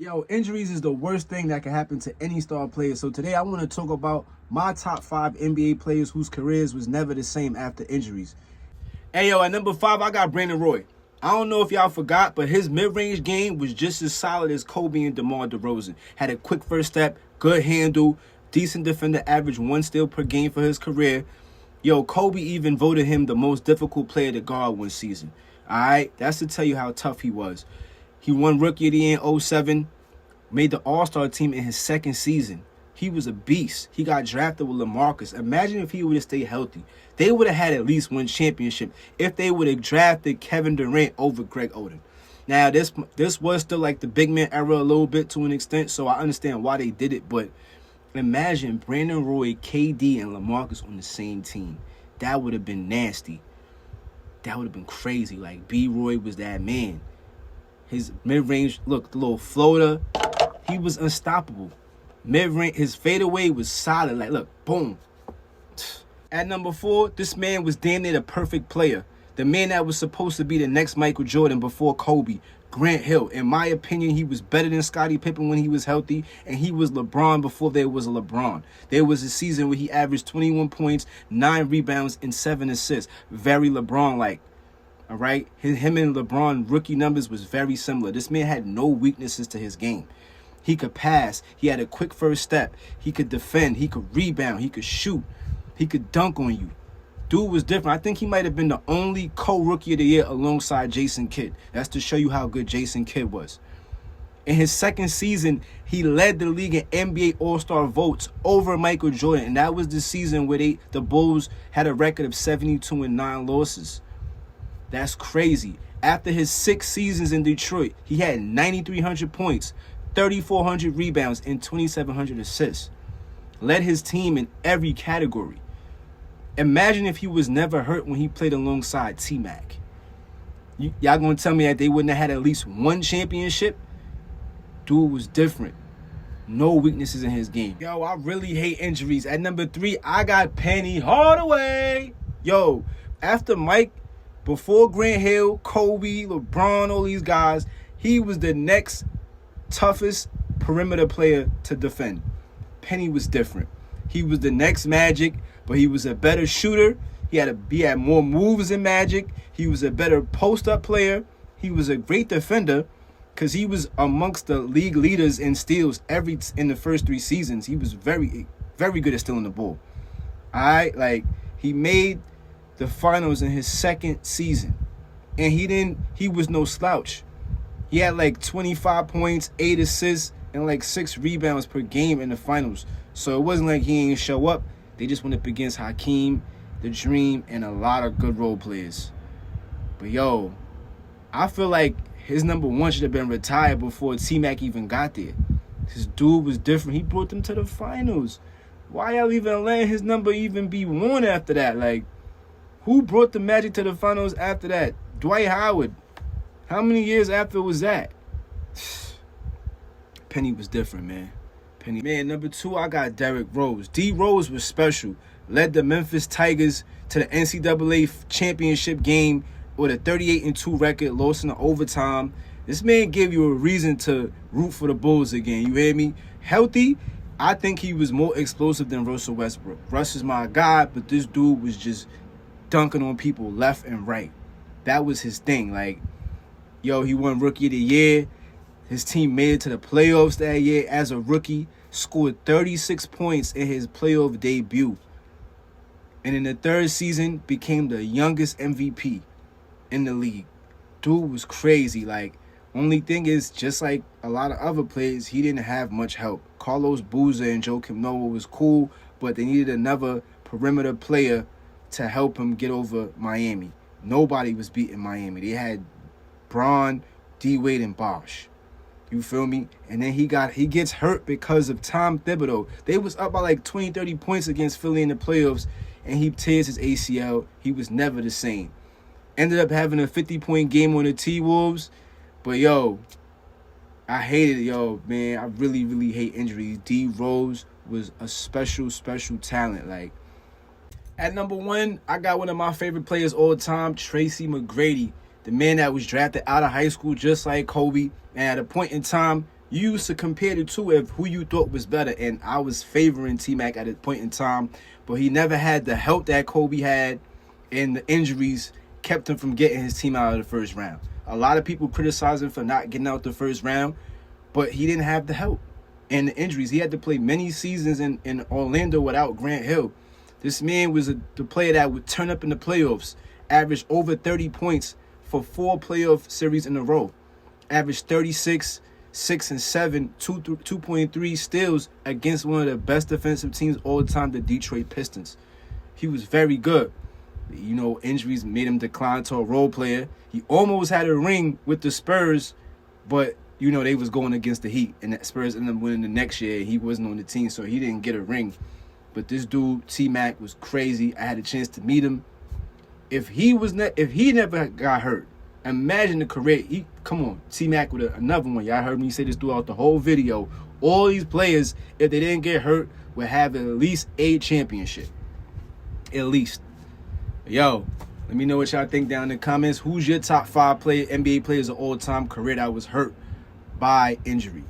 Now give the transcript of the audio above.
Yo, injuries is the worst thing that can happen to any star player. So today I want to talk about my top 5 NBA players whose careers was never the same after injuries. Hey, yo, at number 5, I got Brandon Roy. I don't know if y'all forgot, but his mid-range game was just as solid as Kobe and DeMar DeRozan. Had a quick first step, good handle, decent defender, average 1 steal per game for his career. Yo, Kobe even voted him the most difficult player to guard one season. All right, that's to tell you how tough he was. He won Rookie of the Year in 2007, made the All-Star team in his second season. He was a beast. He got drafted with LaMarcus. Imagine if he would have stayed healthy. They would have had at least one championship if they would have drafted Kevin Durant over Greg Oden. Now, this was still like the big man era a little bit to an extent, so I understand why they did it, but imagine Brandon Roy, KD, and LaMarcus on the same team. That would have been nasty. That would have been crazy. Like, B-Roy was that man. His mid-range, look, the little floater, he was unstoppable. Mid-range, his fadeaway was solid. Like, look, boom. At number 4, this man was damn near the perfect player. The man that was supposed to be the next Michael Jordan before Kobe, Grant Hill. In my opinion, he was better than Scottie Pippen when he was healthy, and he was LeBron before there was a LeBron. There was a season where he averaged 21 points, 9 rebounds, and 7 assists. Very LeBron-like. All right? Him and LeBron rookie numbers was very similar. This man had no weaknesses to his game. He could pass. He had a quick first step. He could defend. He could rebound. He could shoot. He could dunk on you. Dude was different. I think he might have been the only co-rookie of the year alongside Jason Kidd. That's to show you how good Jason Kidd was. In his second season, he led the league in NBA All-Star votes over Michael Jordan. And that was the season where the Bulls had a record of 72 and 9 losses. That's crazy. After his 6 seasons in Detroit, he had 9,300 points, 3,400 rebounds, and 2,700 assists. Led his team in every category. Imagine if he was never hurt when he played alongside T-Mac. Y'all gonna tell me that they wouldn't have had at least one championship? Dude was different. No weaknesses in his game. Yo, I really hate injuries. At number 3, I got Penny Hardaway. Yo, after Mike, before Grant Hill, Kobe, LeBron, all these guys, he was the next toughest perimeter player to defend. Penny was different. He was the next Magic, but he was a better shooter. He had more moves than Magic. He was a better post-up player. He was a great defender because he was amongst the league leaders in steals in the first 3 seasons. He was very, very good at stealing the ball. All right, like he made the finals in his second season, and he was no slouch. He had like 25 points, 8 assists, and like 6 rebounds per game in the finals. So it wasn't like he didn't show up. They just went up against Hakeem, the Dream, and a lot of good role players. But yo, I feel like his number 1 should have been retired before T-Mac even got there. His dude was different. He brought them to the finals. Why y'all even letting his number even be worn after that? Like, who brought the Magic to the finals after that? Dwight Howard. How many years after was that? Penny was different, man. Man, number 2, I got Derrick Rose. D. Rose was special. Led the Memphis Tigers to the NCAA championship game with a 38-2 record, lost in the overtime. This man gave you a reason to root for the Bulls again. You hear me? Healthy, I think he was more explosive than Russell Westbrook. Russ is my guy, but this dude was just dunking on people left and right. That was his thing. Like, yo, he won Rookie of the Year. His team made it to the playoffs that year as a rookie. Scored 36 points in his playoff debut. And in the 3rd season, became the youngest MVP in the league. Dude was crazy. Like, only thing is, just like a lot of other players, he didn't have much help. Carlos Boozer and Joakim Noah was cool, but they needed another perimeter player to help him get over Miami. Nobody was beating Miami. They had Braun, D-Wade, and Bosh. You feel me? And then he gets hurt because of Tom Thibodeau. They was up by like 20, 30 points against Philly in the playoffs, and he tears his ACL. He was never the same. Ended up having a 50-point game on the T-Wolves. But, yo, I hated it, yo, man. I really, really hate injuries. D. Rose was a special, special talent. Like, at number 1, I got one of my favorite players all time, Tracy McGrady. The man that was drafted out of high school just like Kobe. And at a point in time, you used to compare the two of who you thought was better, and I was favoring T-Mac at a point in time, but he never had the help that Kobe had, and the injuries kept him from getting his team out of the first round. A lot of people criticize him for not getting out the first round, but he didn't have the help and the injuries. He had to play many seasons in Orlando without Grant Hill. This man was the player that would turn up in the playoffs, averaged over 30 points for 4 playoff series in a row, averaged 36, 6 and 7, 2.3 steals against one of the best defensive teams all the time, the Detroit Pistons. He was very good. You know, injuries made him decline to a role player. He almost had a ring with the Spurs, but, you know, they was going against the Heat, and the Spurs ended up winning the next year. He wasn't on the team, so he didn't get a ring. But this dude, T-Mac, was crazy. I had a chance to meet him. If he never got hurt, imagine the career. Come on, T-Mac with another one. Y'all heard me say this throughout the whole video. All these players, if they didn't get hurt, would have at least a championship. At least. Yo, let me know what y'all think down in the comments. Who's your top 5 NBA players of all time career that was hurt by injury?